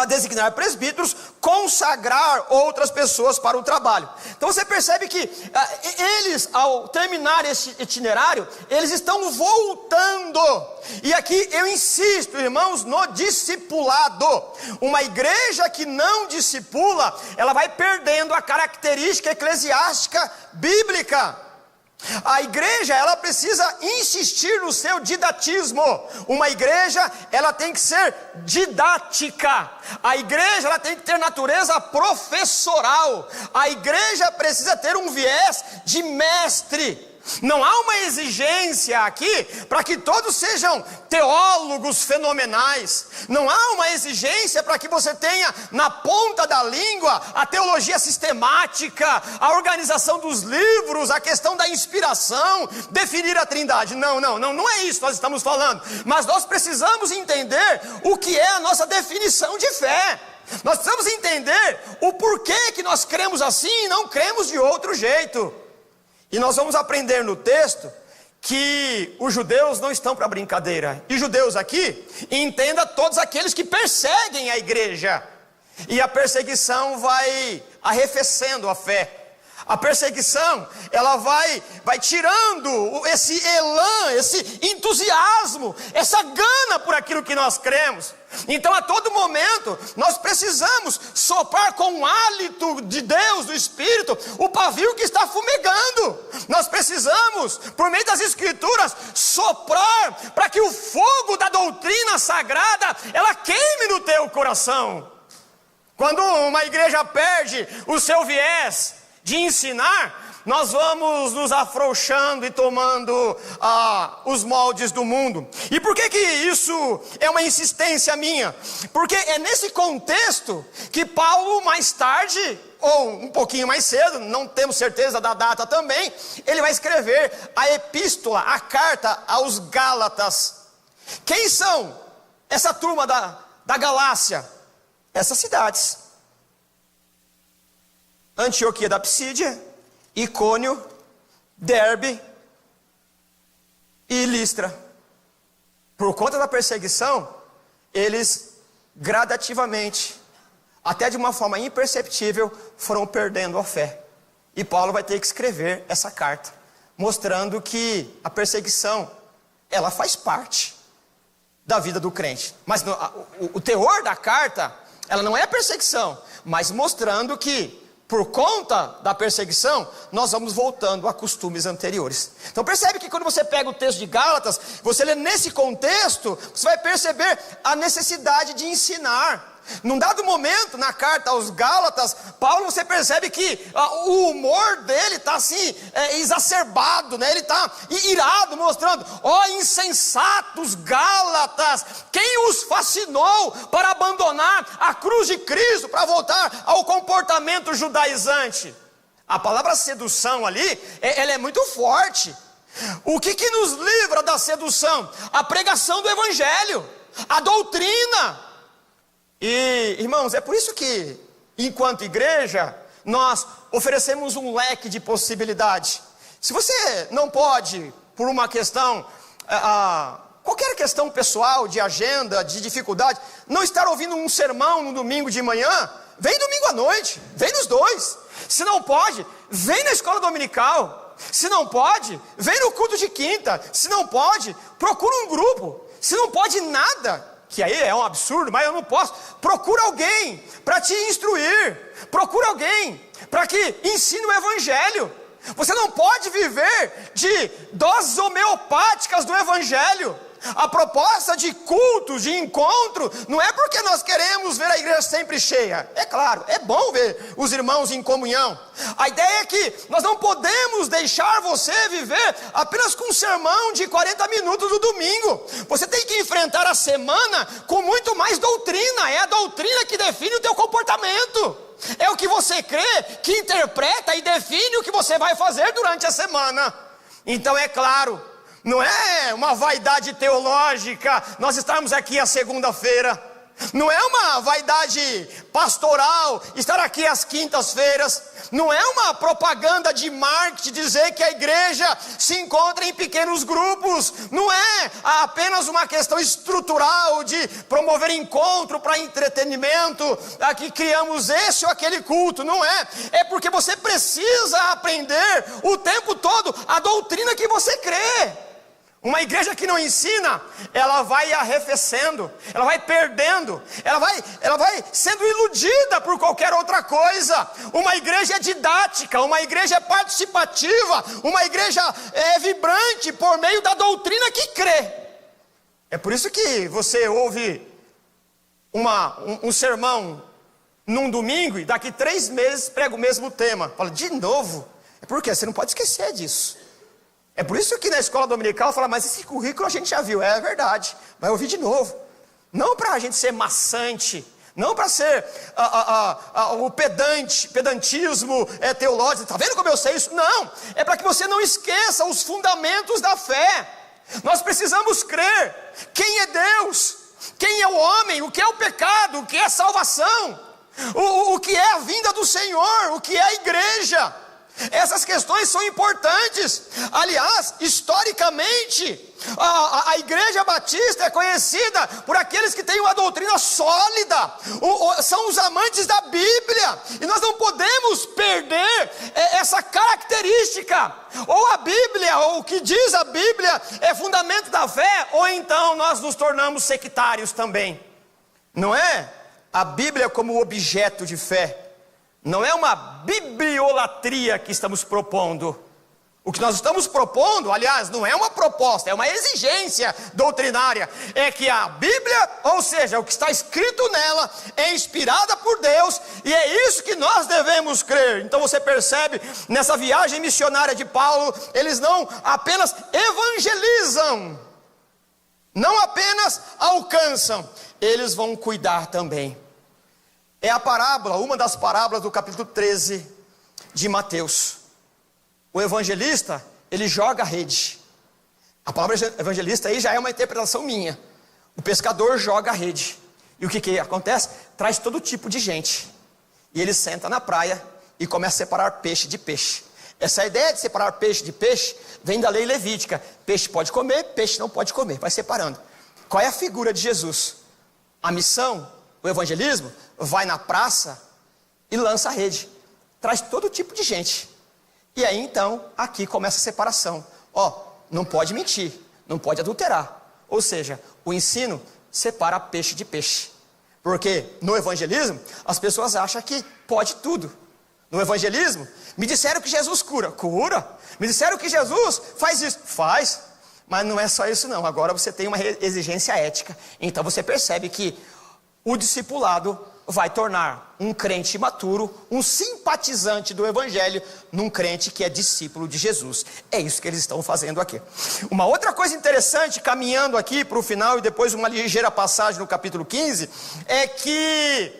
designar presbíteros, consagrar outras pessoas para o trabalho. Então você percebe que eles, ao terminar esse itinerário, eles estão voltando. E aqui eu insisto, irmãos, no discipulado. Uma igreja que não discipula, ela vai perdendo a característica eclesiástica bíblica. A igreja, ela precisa insistir no seu didatismo. Uma igreja, ela tem que ser didática. A igreja, ela tem que ter natureza professoral. A igreja precisa ter um viés de mestre. Não há uma exigência aqui para que todos sejam teólogos fenomenais. Não há uma exigência para que você tenha na ponta da língua a teologia sistemática, a organização dos livros, a questão da inspiração, definir a trindade. Não é isso que nós estamos falando. Mas nós precisamos entender o que é a nossa definição de fé. Nós precisamos entender o porquê que nós cremos assim e não cremos de outro jeito. E nós vamos aprender no texto que os judeus não estão para brincadeira. E judeus aqui, entenda todos aqueles que perseguem a igreja. E a perseguição vai arrefecendo a fé. A perseguição, ela vai tirando esse elan, esse entusiasmo, essa gana por aquilo que nós cremos. Então, a todo momento, nós precisamos soprar com o hálito de Deus, do Espírito, o pavio que está fumegando. Nós precisamos, por meio das Escrituras, soprar para que o fogo da doutrina sagrada, ela queime no teu coração. Quando uma igreja perde o seu viés de ensinar, nós vamos nos afrouxando e tomando os moldes do mundo. E por que isso é uma insistência minha? Porque é nesse contexto que Paulo mais tarde, ou um pouquinho mais cedo, não temos certeza da data também, ele vai escrever a epístola, a carta aos Gálatas. Quem são essa turma da Galácia? Essas cidades: Antioquia da Psídia, Icônio, Derbe e Listra. Por conta da perseguição, eles gradativamente, até de uma forma imperceptível, foram perdendo a fé. E Paulo vai ter que escrever essa carta, mostrando que a perseguição, ela faz parte da vida do crente. Mas o teor da carta, ela não é a perseguição, mas mostrando que, por conta da perseguição, nós vamos voltando a costumes anteriores. Então percebe que quando você pega o texto de Gálatas, você lê nesse contexto, você vai perceber a necessidade de ensinar. Num dado momento, na carta aos Gálatas, Paulo, você percebe que o humor dele está assim, exacerbado, né? Ele está irado, mostrando: ó insensatos Gálatas, quem os fascinou para abandonar a cruz de Cristo, para voltar ao comportamento judaizante? A palavra sedução ali, ela é muito forte. O que nos livra da sedução? A pregação do evangelho, a doutrina. E, irmãos, é por isso que, enquanto igreja, nós oferecemos um leque de possibilidade. Se você não pode, por uma questão, qualquer questão pessoal, de agenda, de dificuldade, não estar ouvindo um sermão no domingo de manhã, vem domingo à noite, vem nos dois. Se não pode, vem na escola dominical. Se não pode, vem no culto de quinta. Se não pode, procura um grupo. Se não pode nada, que aí é um absurdo, mas eu não posso, procura alguém para te instruir, procura alguém para que ensine o evangelho. Você não pode viver de doses homeopáticas do evangelho. A proposta de cultos, de encontro, não é porque nós queremos ver a igreja sempre cheia. É claro, é bom ver os irmãos em comunhão. A ideia é que nós não podemos deixar você viver apenas com um sermão de 40 minutos no domingo. Você tem que enfrentar a semana com muito mais doutrina. É a doutrina que define o teu comportamento. É o que você crê que interpreta e define o que você vai fazer durante a semana. Então é claro, não é uma vaidade teológica nós estarmos aqui a segunda-feira. Não é uma vaidade pastoral estar aqui às quintas-feiras. Não é uma propaganda de marketing dizer que a igreja se encontra em pequenos grupos. Não é apenas uma questão estrutural de promover encontro para entretenimento, que criamos esse ou aquele culto. Não é. É porque você precisa aprender o tempo todo a doutrina que você crê. Uma igreja que não ensina, ela vai arrefecendo, ela vai perdendo, ela vai sendo iludida por qualquer outra coisa. Uma igreja é didática, uma igreja é participativa, uma igreja é vibrante por meio da doutrina que crê. É por isso que você ouve um sermão num domingo e daqui 3 meses prega o mesmo tema. Fala, de novo? É porque você não pode esquecer disso. É por isso que na escola dominical fala, mas esse currículo a gente já viu. É verdade, vai ouvir de novo. Não para a gente ser maçante, não para ser o pedantismo teológico. Está vendo como eu sei isso? Não, é para que você não esqueça os fundamentos da fé. Nós precisamos crer quem é Deus, quem é o homem, o que é o pecado, o que é a salvação, o que é a vinda do Senhor, o que é a igreja. Essas questões são importantes. Aliás, historicamente, a Igreja Batista é conhecida por aqueles que têm uma doutrina sólida, são os amantes da Bíblia, e nós não podemos perder essa característica. Ou a Bíblia, ou o que diz a Bíblia é fundamento da fé, ou então nós nos tornamos sectários também. Não é a Bíblia como objeto de fé, não é uma bibliolatria que estamos propondo. O que nós estamos propondo, aliás, não é uma proposta, é uma exigência doutrinária. É que a Bíblia, ou seja, o que está escrito nela, é inspirada por Deus, e é isso que nós devemos crer. Então você percebe, nessa viagem missionária de Paulo, eles não apenas evangelizam, não apenas alcançam, eles vão cuidar também. É a parábola, uma das parábolas do capítulo 13 de Mateus. O evangelista, ele joga a rede. A palavra evangelista aí já é uma interpretação minha. O pescador joga a rede. E o que acontece? Traz todo tipo de gente. E ele senta na praia e começa a separar peixe de peixe. Essa ideia de separar peixe de peixe vem da lei levítica. Peixe pode comer, peixe não pode comer. Vai separando. Qual é a figura de Jesus? A missão, o evangelismo, vai na praça e lança a rede. Traz todo tipo de gente. E aí então, aqui começa a separação. Não pode mentir, não pode adulterar. Ou seja, o ensino separa peixe de peixe. Porque no evangelismo, as pessoas acham que pode tudo. No evangelismo, me disseram que Jesus cura. Cura. Me disseram que Jesus faz isso. Faz. Mas não é só isso não. Agora você tem uma exigência ética. Então você percebe que o discipulado vai tornar um crente maturo, um simpatizante do evangelho, num crente que é discípulo de Jesus. É isso que eles estão fazendo aqui. Uma outra coisa interessante, caminhando aqui para o final e depois uma ligeira passagem no capítulo 15, é que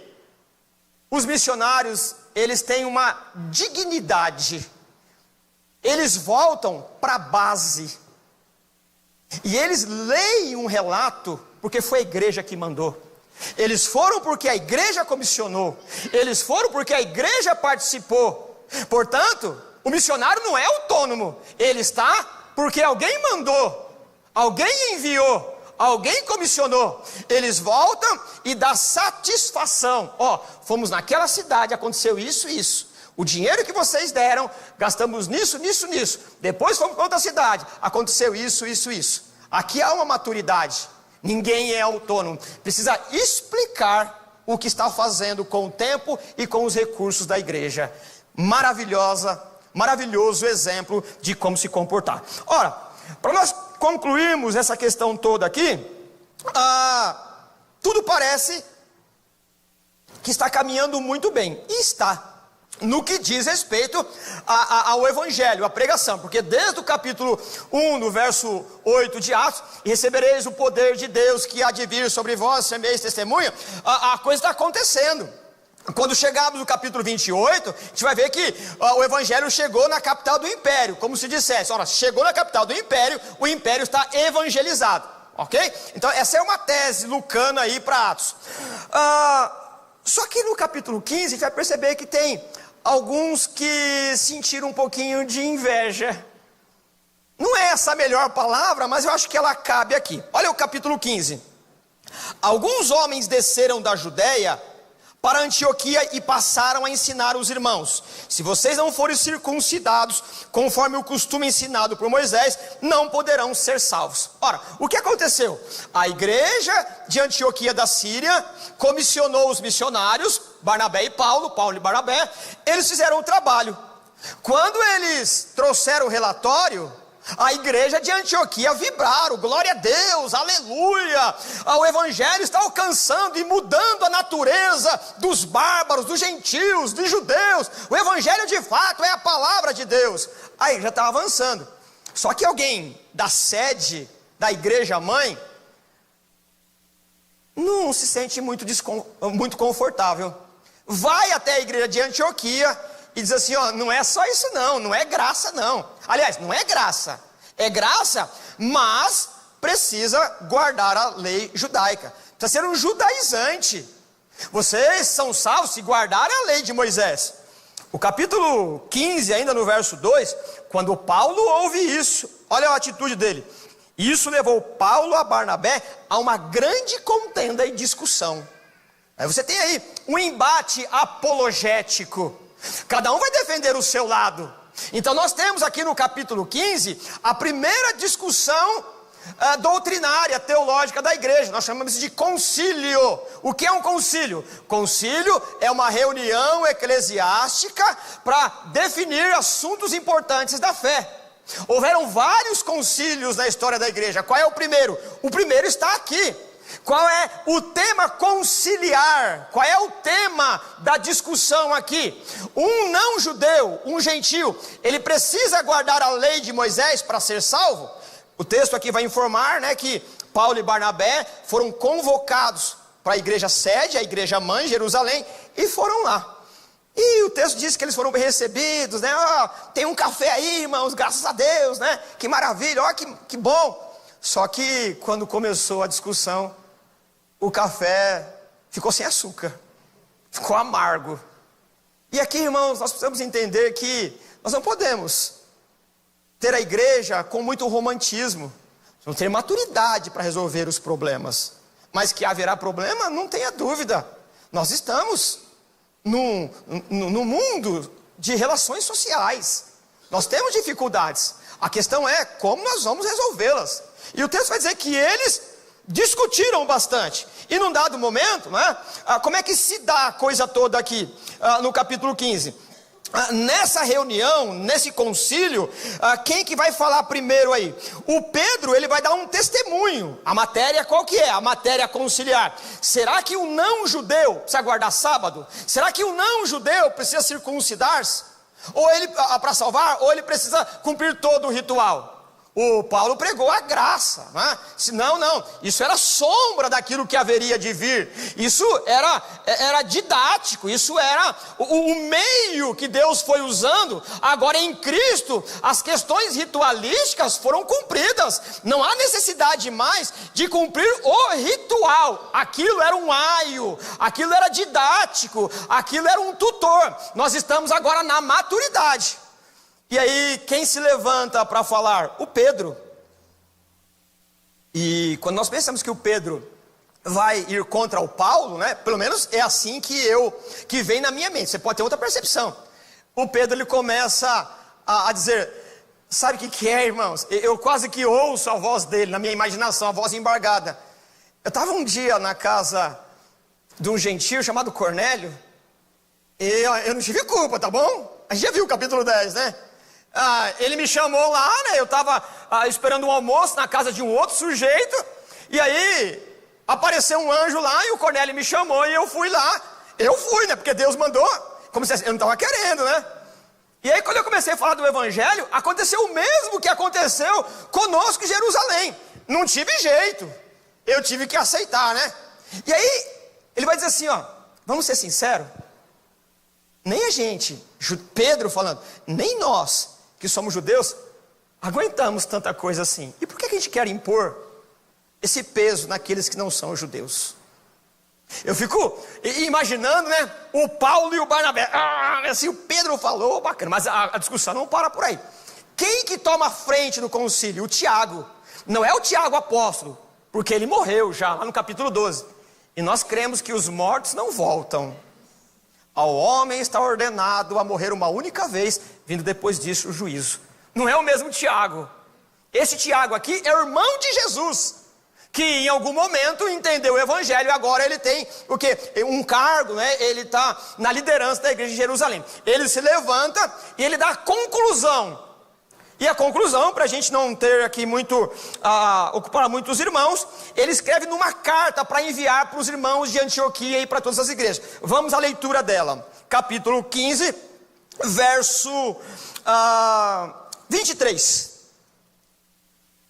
os missionários, eles têm uma dignidade. Eles voltam para a base. E eles leem um relato, porque foi a igreja que mandou. Eles foram porque a igreja comissionou. Eles foram porque a igreja participou. Portanto, o missionário não é autônomo. Ele está porque alguém mandou, alguém enviou, alguém comissionou. Eles voltam e dá satisfação. Fomos naquela cidade, aconteceu isso e isso. O dinheiro que vocês deram, gastamos nisso. Depois fomos para outra cidade, aconteceu isso. Aqui há uma maturidade. Ninguém é autônomo. Precisa explicar o que está fazendo com o tempo e com os recursos da igreja. Maravilhoso exemplo de como se comportar. Ora, para nós concluirmos essa questão toda aqui, tudo parece que está caminhando muito bem. E está. No que diz respeito ao evangelho, à pregação, porque desde o capítulo 1, no verso 8 de Atos, recebereis o poder de Deus que há de vir sobre vós, semeis testemunha, a coisa está acontecendo. Quando chegarmos no capítulo 28, a gente vai ver que o evangelho chegou na capital do império, como se dissesse, chegou na capital do império, o império está evangelizado, ok? Então essa é uma tese lucana aí para Atos. Só que no capítulo 15 a gente vai perceber que tem alguns que sentiram um pouquinho de inveja. Não é essa a melhor palavra, mas eu acho que ela cabe aqui. Olha o capítulo 15. Alguns homens desceram da Judeia para Antioquia e passaram a ensinar os irmãos: se vocês não forem circuncidados, conforme o costume ensinado por Moisés, não poderão ser salvos. Ora, o que aconteceu? A igreja de Antioquia da Síria comissionou os missionários, Barnabé e Paulo e Barnabé. Eles fizeram o trabalho. Quando eles trouxeram o relatório, a igreja de Antioquia vibraram: glória a Deus, aleluia, o evangelho está alcançando e mudando a natureza dos bárbaros, dos gentios, dos judeus. O evangelho de fato é a palavra de Deus. Aí já estava avançando. Só que alguém da sede da igreja mãe não se sente muito confortável. Vai até a igreja de Antioquia e diz assim: não é só isso não é graça não. Aliás, não é graça. É graça, mas precisa guardar a lei judaica. Precisa ser um judaizante. Vocês são salvos se guardarem a lei de Moisés. O capítulo 15, ainda no verso 2, quando Paulo ouve isso, olha a atitude dele. Isso levou Paulo a Barnabé a uma grande contenda e discussão. Aí você tem aí um embate apologético. Cada um vai defender o seu lado. Então nós temos aqui no capítulo 15 a primeira discussão doutrinária, teológica da igreja. Nós chamamos isso de concílio. O que é um concílio? Concílio é uma reunião eclesiástica para definir assuntos importantes da fé. Houveram vários concílios na história da igreja. Qual é o primeiro? O primeiro está aqui. Qual é o tema conciliar? Qual é o tema da discussão aqui? Um não judeu, um gentio, ele precisa guardar a lei de Moisés para ser salvo? O texto aqui vai informar, né, que Paulo e Barnabé foram convocados para a igreja sede, a igreja mãe, Jerusalém, e foram lá. E o texto diz que eles foram bem recebidos, né? Tem um café aí, irmãos, graças a Deus, né? Que maravilha, que bom. Só que quando começou a discussão, o café ficou sem açúcar, ficou amargo. E aqui, irmãos, nós precisamos entender que nós não podemos ter a igreja com muito romantismo, não ter maturidade para resolver os problemas. Mas que haverá problema, não tenha dúvida. Nós estamos no mundo de relações sociais. Nós temos dificuldades. A questão é como nós vamos resolvê-las. E o texto vai dizer que eles discutiram bastante. E num dado momento, né, como é que se dá a coisa toda aqui no capítulo 15? Nessa reunião, nesse concílio, quem que vai falar primeiro aí? O Pedro, ele vai dar um testemunho. A matéria qual que é? A matéria conciliar. Será que o não judeu precisa guardar sábado? Será que o não judeu precisa circuncidar-se? Ou ele, para salvar, ou ele precisa cumprir todo o ritual? O Paulo pregou a graça, né? Não, isso era sombra daquilo que haveria de vir. Isso era didático, isso era o meio que Deus foi usando. Agora em Cristo, as questões ritualísticas foram cumpridas. Não há necessidade mais de cumprir o ritual. Aquilo era um aio, aquilo era didático, aquilo era um tutor. Nós estamos agora na maturidade. E aí, quem se levanta para falar? O Pedro. E quando nós pensamos que o Pedro vai ir contra o Paulo, né? Pelo menos é assim que vem na minha mente. Você pode ter outra percepção. O Pedro, ele começa a dizer, sabe o que é, irmãos? Eu quase que ouço a voz dele, na minha imaginação, a voz embargada. Eu estava um dia na casa de um gentio chamado Cornélio, e eu não tive culpa, tá bom? A gente já viu o capítulo 10, né? Ele me chamou lá, né? Eu estava esperando um almoço na casa de um outro sujeito. E aí apareceu um anjo lá e o Cornélio me chamou e eu fui lá. Eu fui, né? Porque Deus mandou. Como se eu não estava querendo, né? E aí quando eu comecei a falar do evangelho, aconteceu o mesmo que aconteceu conosco em Jerusalém. Não tive jeito. Eu tive que aceitar, né? E aí ele vai dizer assim, ó, vamos ser sinceros. Nem a gente, Pedro falando, nem nós que somos judeus, aguentamos tanta coisa assim. E por que a gente quer impor esse peso naqueles que não são judeus? Eu fico imaginando, né, o Paulo e o Barnabé, assim, o Pedro falou, bacana, mas a discussão não para por aí. Quem que toma a frente do concílio? O Tiago. Não é o Tiago apóstolo, porque ele morreu já, lá no capítulo 12. E nós cremos que os mortos não voltam. Ao homem está ordenado a morrer uma única vez, vindo depois disso o juízo. Não é o mesmo Tiago. Esse Tiago aqui é o irmão de Jesus, que em algum momento entendeu o evangelho e agora ele tem o quê? Um cargo, né? Ele está na liderança da igreja de Jerusalém. Ele se levanta e ele dá a conclusão. E a conclusão, para a gente não ter aqui ocupar muitos irmãos, ele escreve numa carta para enviar para os irmãos de Antioquia e para todas as igrejas. Vamos à leitura dela. Capítulo 15, verso 23.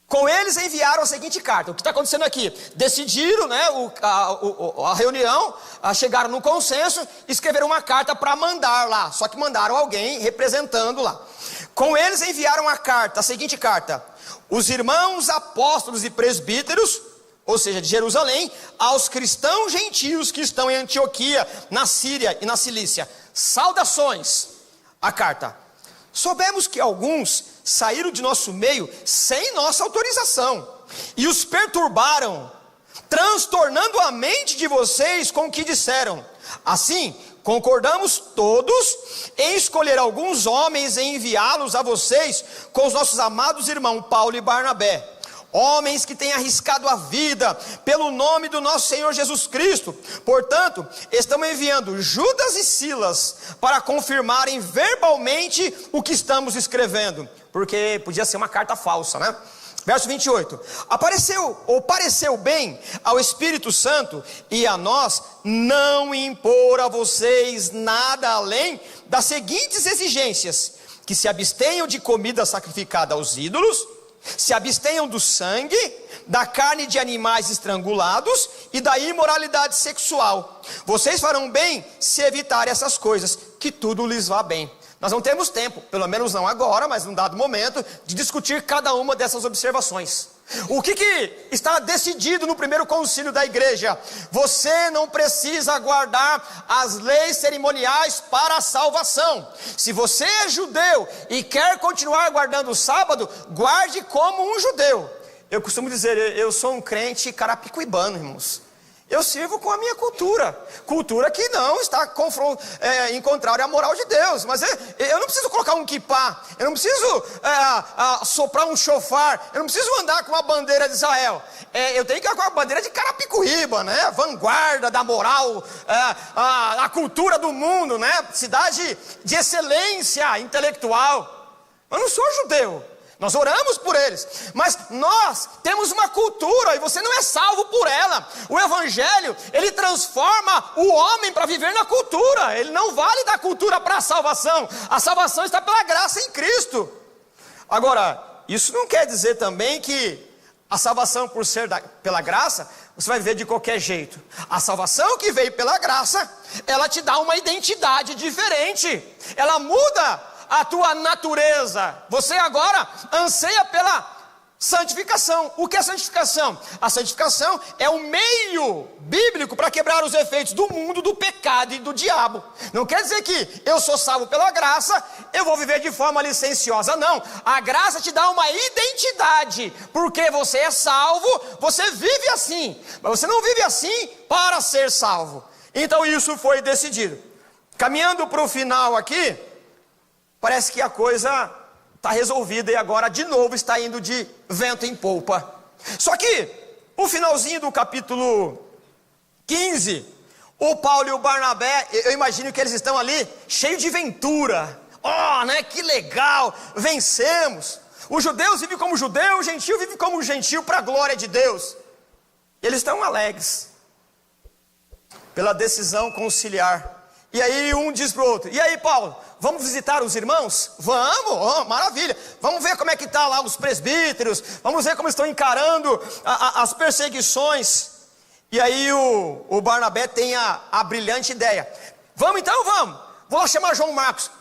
Com eles enviaram a seguinte carta. O que está acontecendo aqui? Decidiram, né, a reunião, chegaram no consenso, escreveram uma carta para mandar lá. Só que mandaram alguém representando lá. Com eles enviaram a seguinte carta. Os irmãos apóstolos e presbíteros, ou seja, de Jerusalém, aos cristãos gentios que estão em Antioquia, na Síria e na Cilícia. Saudações. a carta. Soubemos que alguns saíram de nosso meio sem nossa autorização e os perturbaram, transtornando a mente de vocês com o que disseram. Assim, concordamos todos em escolher alguns homens e enviá-los a vocês com os nossos amados irmãos Paulo e Barnabé. Homens que têm arriscado a vida pelo nome do nosso Senhor Jesus Cristo. Portanto, estamos enviando Judas e Silas para confirmarem verbalmente o que estamos escrevendo, porque podia ser uma carta falsa, né? Verso 28. Pareceu bem ao Espírito Santo e a nós não impor a vocês nada além das seguintes exigências: que se abstenham de comida sacrificada aos ídolos, se abstenham do sangue, da carne de animais estrangulados e da imoralidade sexual. Vocês farão bem se evitarem essas coisas, que tudo lhes vá bem. Nós não temos tempo, pelo menos não agora, mas num dado momento, de discutir cada uma dessas observações. O que está decidido no primeiro concílio da igreja? Você não precisa guardar as leis cerimoniais para a salvação. Se você é judeu e quer continuar guardando o sábado, guarde como um judeu. Eu costumo dizer, eu sou um crente carapicuibano, irmãos. Eu sirvo com a minha cultura que não está em contrário à moral de Deus. Mas eu não preciso colocar um quipá, eu não preciso soprar um chofar, eu não preciso andar com a bandeira de Israel. Eu tenho que andar com a bandeira de Carapicuíba, né? Vanguarda da moral, a cultura do mundo, né? Cidade de excelência intelectual. Eu não sou judeu. Nós oramos por eles, mas nós temos uma cultura e você não é salvo por ela. O evangelho, ele transforma o homem para viver na cultura. Ele não vale da cultura para a salvação. A salvação está pela graça em Cristo. Agora, isso não quer dizer também que a salvação por ser pela graça, você vai viver de qualquer jeito. A salvação que veio pela graça, ela te dá uma identidade diferente. Ela muda a tua natureza. Você agora anseia pela santificação. O que é santificação? A santificação é o meio bíblico para quebrar os efeitos do mundo, do pecado e do diabo. Não quer dizer que eu sou salvo pela graça, eu vou viver de forma licenciosa. Não, a graça te dá uma identidade. Porque você é salvo, você vive assim. Mas você não vive assim para ser salvo. Então isso foi decidido. Caminhando para o final aqui, parece que a coisa está resolvida e agora de novo está indo de vento em polpa. Só que o finalzinho do capítulo 15, o Paulo e o Barnabé, eu imagino que eles estão ali cheios de ventura. Né? Que legal, vencemos. Os judeus vivem como judeu, o gentio vive como gentio para a glória de Deus. Eles estão alegres pela decisão conciliar. E aí um diz para o outro: e aí, Paulo, vamos visitar os irmãos? Vamos, maravilha. Vamos ver como é que está lá os presbíteros. Vamos ver como estão encarando as perseguições. E aí o Barnabé tem a brilhante ideia: vamos então, vamos. Vou lá chamar João Marcos.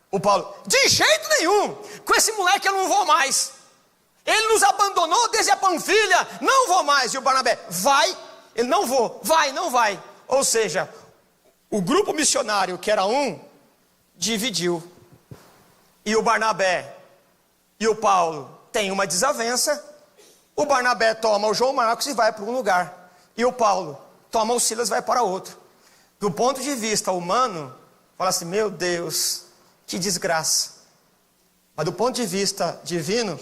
O Paulo: de jeito nenhum. Com esse moleque eu não vou mais. Ele nos abandonou desde a Panfilha. Não vou mais. E o Barnabé: vai. Ele: não vou. Vai, não vai. Ou seja, o grupo missionário, que era um, dividiu. E o Barnabé e o Paulo têm uma desavença. O Barnabé toma o João Marcos e vai para um lugar. E o Paulo toma o Silas e vai para outro. Do ponto de vista humano, fala assim: meu Deus, que desgraça. Mas do ponto de vista divino,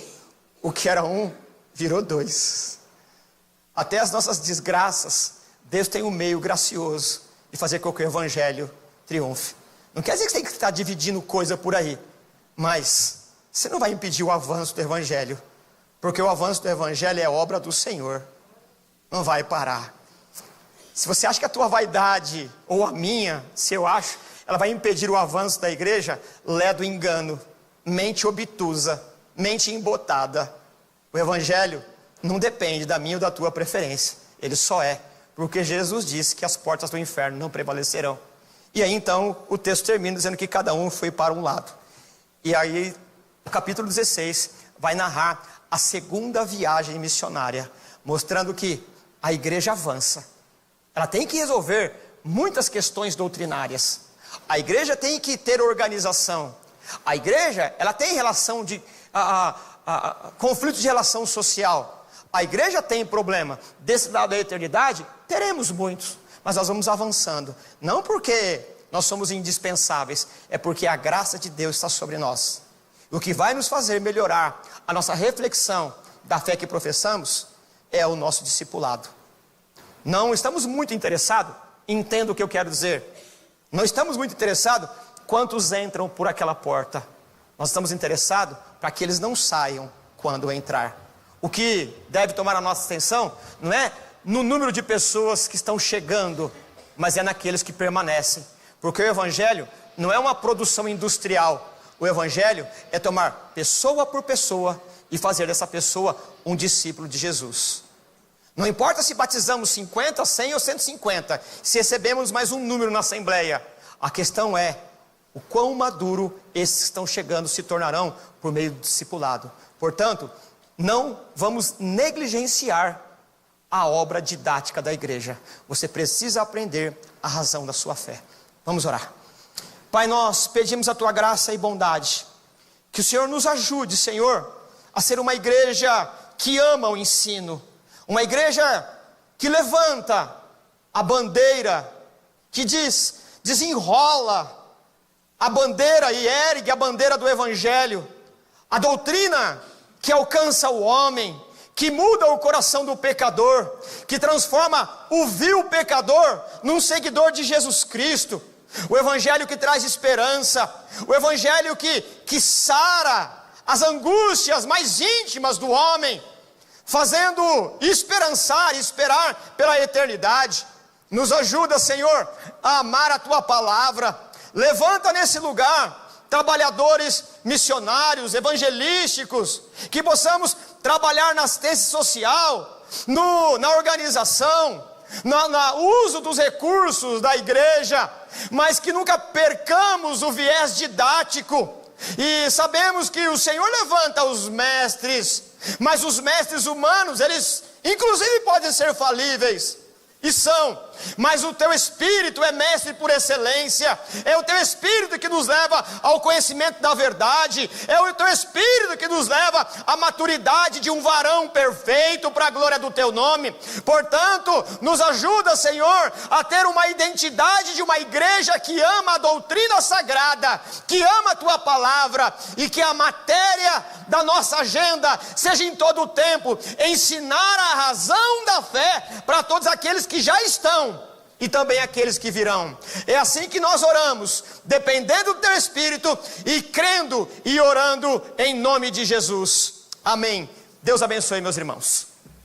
o que era um, virou dois. Até as nossas desgraças, Deus tem um meio gracioso de fazer com que o evangelho triunfe. Não quer dizer que você tem que estar dividindo coisa por aí, mas você não vai impedir o avanço do evangelho, porque o avanço do evangelho é obra do Senhor. Não vai parar. Se você acha que a tua vaidade, ou a minha, se eu acho, ela vai impedir o avanço da igreja, lé do engano, mente obtusa, mente embotada. O evangelho não depende da minha ou da tua preferência, ele só é porque Jesus disse que as portas do inferno não prevalecerão. E aí então o texto termina dizendo que cada um foi para um lado. E aí o capítulo 16 vai narrar a segunda viagem missionária, mostrando que a igreja avança. Ela tem que resolver muitas questões doutrinárias. A igreja tem que ter organização. A igreja, ela tem relação de conflito de relação social. A igreja tem problema. Desse lado da eternidade, teremos muitos, mas nós vamos avançando. Não porque nós somos indispensáveis, é porque a graça de Deus está sobre nós. O que vai nos fazer melhorar a nossa reflexão da fé que professamos é o nosso discipulado. Não estamos muito interessados, entenda o que eu quero dizer. Não estamos muito interessados quantos entram por aquela porta. Nós estamos interessados para que eles não saiam quando entrar. O que deve tomar a nossa atenção não é no número de pessoas que estão chegando, mas é naqueles que permanecem. Porque o evangelho não é uma produção industrial. O evangelho é tomar pessoa por pessoa e fazer dessa pessoa um discípulo de Jesus. Não importa se batizamos 50, 100 ou 150, se recebemos mais um número na assembleia. A questão é o quão maduro esses que estão chegando se tornarão por meio do discipulado. Portanto, não vamos negligenciar a obra didática da igreja. Você precisa aprender a razão da sua fé. Vamos orar. Pai, nós pedimos a Tua graça e bondade. Que o Senhor nos ajude, Senhor, a ser uma igreja que ama o ensino. Uma igreja que levanta a bandeira, que desenrola a bandeira e ergue a bandeira do evangelho. A doutrina que alcança o homem, que muda o coração do pecador, que transforma o vil pecador num seguidor de Jesus Cristo. O evangelho que traz esperança, o evangelho que sara as angústias mais íntimas do homem, fazendo esperar pela eternidade. Nos ajuda, Senhor, a amar a Tua palavra. Levanta nesse lugar trabalhadores missionários, evangelísticos, que possamos trabalhar na assistência social, na organização, no uso dos recursos da igreja, mas que nunca percamos o viés didático. E sabemos que o Senhor levanta os mestres, mas os mestres humanos, eles inclusive podem ser falíveis, e são, mas o Teu Espírito é mestre por excelência. É o Teu Espírito que nos leva ao conhecimento da verdade. É o Teu Espírito que nos leva à maturidade de um varão perfeito para a glória do Teu nome. Portanto, nos ajuda, Senhor, a ter uma identidade de uma igreja que ama a doutrina sagrada, que ama a Tua palavra, e que a matéria da nossa agenda seja em todo o tempo ensinar a razão da fé para todos aqueles que já estão e também aqueles que virão. É assim que nós oramos, dependendo do Teu Espírito e crendo e orando em nome de Jesus. Amém. Deus abençoe, meus irmãos.